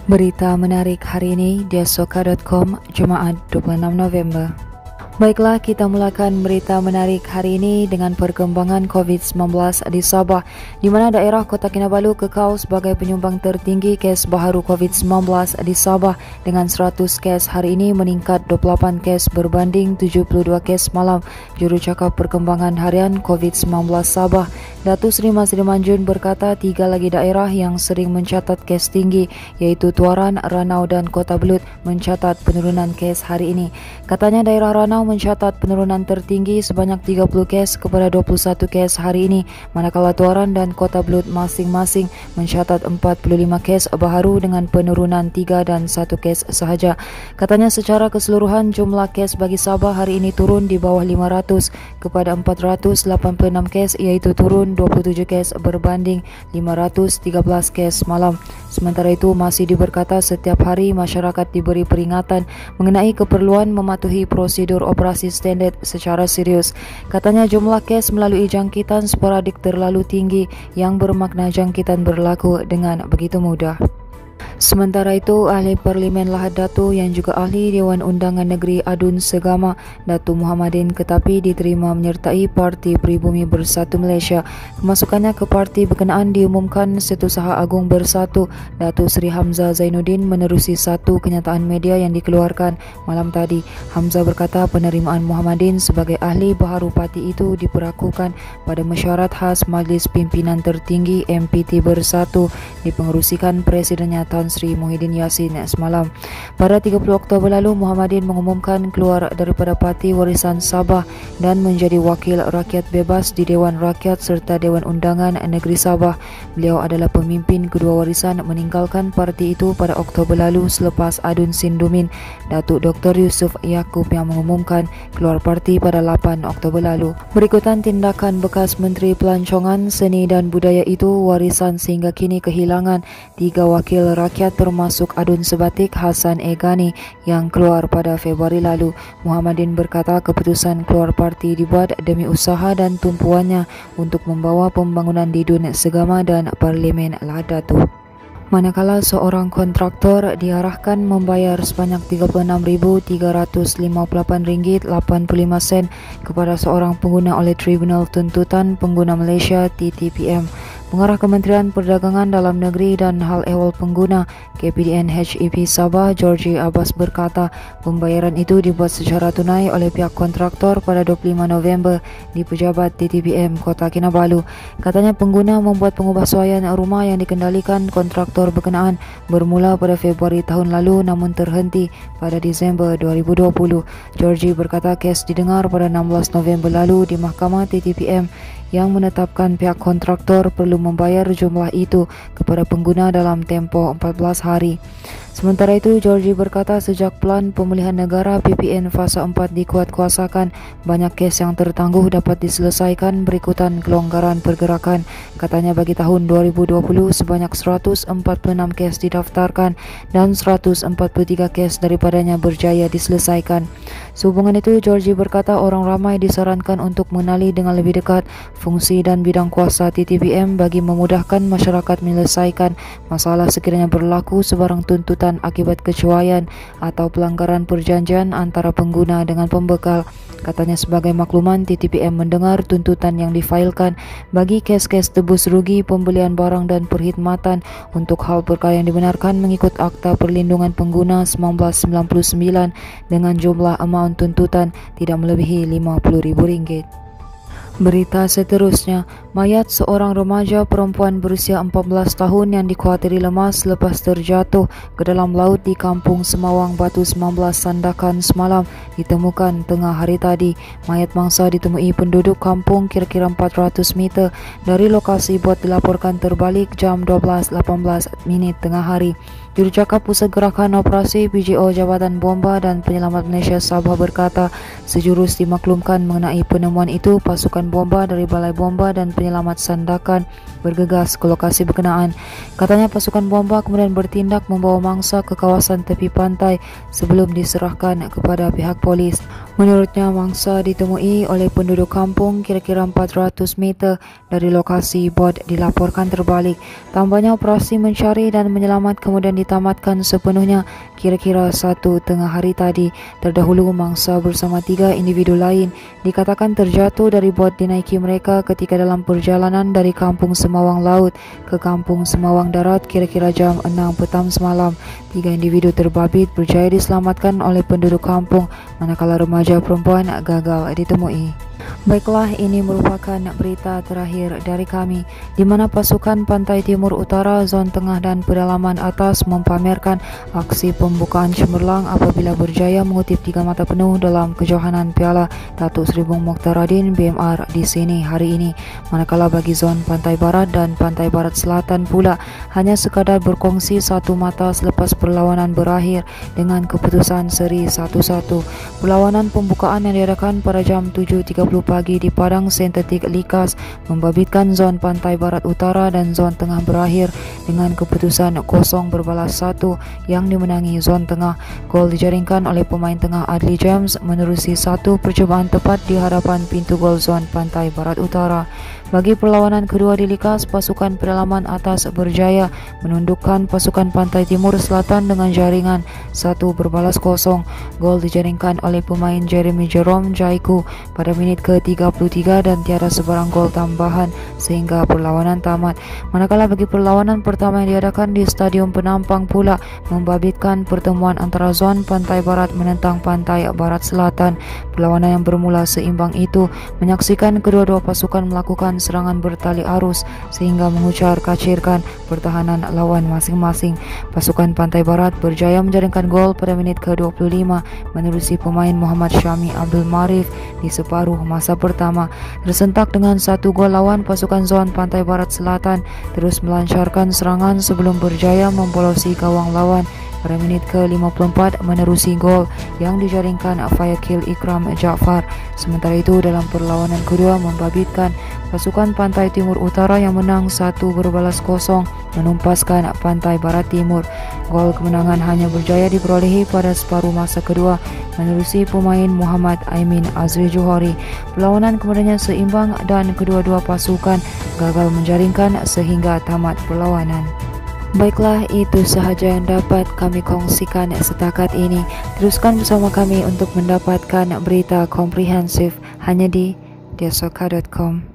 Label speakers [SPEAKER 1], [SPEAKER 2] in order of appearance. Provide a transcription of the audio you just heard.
[SPEAKER 1] Berita menarik hari ini di asoka.com, Jumaat 26 November. Baiklah, kita mulakan berita menarik hari ini dengan perkembangan COVID-19 di Sabah, di mana daerah Kota Kinabalu kekal sebagai penyumbang tertinggi kes baharu COVID-19 di Sabah dengan 100 kes hari ini meningkat 28 kes berbanding 72 kes malam. Jurucakap Perkembangan Harian COVID-19 Sabah, Datuk Seri Masri Manjun berkata 3 lagi daerah yang sering mencatat kes tinggi iaitu Tuaran, Ranau dan Kota Belud mencatat penurunan kes hari ini. Katanya daerah Ranau mencatat penurunan tertinggi sebanyak 30 kes kepada 21 kes hari ini, manakala Tuaran dan Kota Belud masing-masing mencatat 45 kes baharu dengan penurunan 3 dan 1 kes sahaja. Katanya secara keseluruhan jumlah kes bagi Sabah hari ini turun di bawah 500 kepada 486 kes iaitu turun 27 kes berbanding 513 kes malam. Sementara itu masih diberkata setiap hari masyarakat diberi peringatan mengenai keperluan mematuhi prosedur operasi standard secara serius. Katanya jumlah kes melalui jangkitan sporadik terlalu tinggi yang bermakna jangkitan berlaku dengan begitu mudah. Sementara itu, Ahli Parlimen Lahad Datu yang juga Ahli Dewan Undangan Negeri Adun Segama, Datuk Muhammadin Ketapi diterima menyertai Parti Pribumi Bersatu Malaysia. Kemasukannya ke parti berkenaan diumumkan Setiausaha Agung Bersatu, Datuk Seri Hamzah Zainuddin menerusi satu kenyataan media yang dikeluarkan malam tadi. Hamzah berkata penerimaan Muhammadin sebagai ahli baharu parti itu diperlakukan pada mesyuarat khas Majlis Pimpinan Tertinggi MPT Bersatu dipengerusikan Presidennya Tan Sri Muhyiddin Yassin semalam. Pada 30 Oktober lalu, Muhammadin mengumumkan keluar daripada Parti Warisan Sabah dan menjadi wakil rakyat bebas di Dewan Rakyat serta Dewan Undangan Negeri Sabah. Beliau adalah pemimpin kedua warisan meninggalkan parti itu pada Oktober lalu selepas Adun Sindumin, Datuk Dr. Yusuf Yaakob yang mengumumkan keluar parti pada 8 Oktober lalu. Berikutan tindakan bekas Menteri Pelancongan, Seni dan Budaya itu, warisan sehingga kini kehilangan 3 wakil rakyat termasuk Adun Sebatik Hasan Egani yang keluar pada Februari lalu. Muhammadin berkata keputusan keluar parti dibuat demi usaha dan tumpuannya untuk membawa pembangunan di Dun Segama dan Parlimen Lahad Datu. Manakala seorang kontraktor diarahkan membayar sebanyak RM3358.85 kepada seorang pengguna oleh Tribunal Tuntutan Pengguna Malaysia TTPM. Pengarah Kementerian Perdagangan Dalam Negeri dan Hal Ehwal Pengguna KPDN HEP Sabah, Georgie Abbas berkata pembayaran itu dibuat secara tunai oleh pihak kontraktor pada 25 November di Pejabat TTPM Kota Kinabalu. Katanya pengguna membuat pengubahsuaian rumah yang dikendalikan kontraktor berkenaan bermula pada Februari tahun lalu namun terhenti pada Disember 2020. Georgie berkata kes didengar pada 16 November lalu di Mahkamah TTPM yang menetapkan pihak kontraktor perlu membayar jumlah itu kepada pengguna dalam tempoh 14 hari. Sementara itu, Georgie berkata sejak Pelan Pemulihan Negara PPN Fasa 4 dikuatkuasakan, banyak kes yang tertangguh dapat diselesaikan berikutan kelonggaran pergerakan. Katanya bagi tahun 2020 sebanyak 146 kes didaftarkan dan 143 kes daripadanya berjaya diselesaikan. Sehubungan itu, Georgie berkata orang ramai disarankan untuk mengenali dengan lebih dekat fungsi dan bidang kuasa TTPM bagi memudahkan masyarakat menyelesaikan masalah sekiranya berlaku sebarang tuntutan akibat kecuaian atau pelanggaran perjanjian antara pengguna dengan pembekal. Katanya sebagai makluman, TTPM mendengar tuntutan yang difailkan bagi kes-kes tebus rugi pembelian barang dan perkhidmatan untuk hal perkara yang dibenarkan mengikut Akta Perlindungan Pengguna 1999 dengan jumlah amount tuntutan tidak melebihi RM50,000. Berita seterusnya, mayat seorang remaja perempuan berusia 14 tahun yang dikhuatiri lemas lepas terjatuh ke dalam laut di Kampung Semawang Batu 19 Sandakan semalam ditemukan tengah hari tadi. Mayat mangsa ditemui penduduk kampung kira-kira 400 meter dari lokasi buat dilaporkan terbalik jam 12.18 tengah hari. Jurucakap Pusat Gerakan Operasi PGO Jabatan Bomba dan Penyelamat Malaysia Sabah berkata sejurus dimaklumkan mengenai penemuan itu, pasukan bomba dari Balai Bomba dan Penyelamat Sandakan bergegas ke lokasi berkenaan. Katanya pasukan bomba kemudian bertindak membawa mangsa ke kawasan tepi pantai sebelum diserahkan kepada pihak polis. Menurutnya, mangsa ditemui oleh penduduk kampung kira-kira 400 meter dari lokasi bot dilaporkan terbalik. Tambahnya, operasi mencari dan menyelamat kemudian ditamatkan sepenuhnya kira-kira 1 tengah hari tadi. Terdahulu, mangsa bersama 3 individu lain dikatakan terjatuh dari bot dinaiki mereka ketika dalam perjalanan dari Kampung Semawang Laut ke Kampung Semawang Darat kira-kira jam 6 petang semalam. 3 individu terbabit berjaya diselamatkan oleh penduduk kampung, manakala remaja perempuan gagal ditemui. Baiklah, ini merupakan berita terakhir dari kami, di mana pasukan Pantai Timur Utara, Zon Tengah dan Pedalaman Atas mempamerkan aksi pembukaan cemerlang apabila berjaya mengutip 3 mata penuh dalam kejohanan Piala Datuk Seri Bung Mokhtaruddin BMR di sini hari ini. Manakala bagi Zon Pantai Barat dan Pantai Barat Selatan pula hanya sekadar berkongsi satu mata selepas perlawanan berakhir dengan keputusan seri 1-1. Perlawanan pembukaan yang diadakan pada jam 7.30 pagi di Padang Sintetik Likas membabitkan Zon Pantai Barat Utara dan Zon Tengah berakhir dengan keputusan 0-1 yang dimenangi Zon Tengah. Gol dijaringkan oleh pemain tengah Adli James menerusi satu percubaan tepat di hadapan pintu gol Zon Pantai Barat Utara. Bagi perlawanan kedua di Likas, pasukan Pedalaman Atas berjaya menundukkan pasukan Pantai Timur Selatan dengan jaringan 1-0. Gol dijaringkan oleh pemain Jeremy Jerome Jaiku pada menit ke-33 dan tiada sebarang gol tambahan sehingga perlawanan tamat. Manakala bagi perlawanan pertama yang diadakan di Stadium Penampang pula membabitkan pertemuan antara Zon Pantai Barat menentang Pantai Barat Selatan. Perlawanan yang bermula seimbang itu menyaksikan kedua-dua pasukan melakukan serangan bertali arus sehingga mengucar-kacirkan pertahanan lawan masing-masing. Pasukan Pantai Barat berjaya menjaringkan gol pada menit ke-25 menerusi pemain Muhammad Syami Abdul Marif di separuh masa pertama. Tersentak dengan 1 gol lawan, pasukan Zon Pantai Barat Selatan terus melancarkan serangan sebelum berjaya membolosi gawang lawan pada menit ke-54 menerusi gol yang dijaringkan Fayakil Ikram Jaafar. Sementara itu, dalam perlawanan kedua membabitkan pasukan Pantai Timur Utara yang menang 1-0 menumpaskan Pantai Barat Timur. Gol kemenangan hanya berjaya diperolehi pada separuh masa kedua menerusi pemain Muhammad Aimin Azri Johari. Perlawanan kemudiannya seimbang dan kedua-dua pasukan gagal menjaringkan sehingga tamat perlawanan. Baiklah, itu sahaja yang dapat kami kongsikan setakat ini. Teruskan bersama kami untuk mendapatkan berita komprehensif hanya di diasoka.com.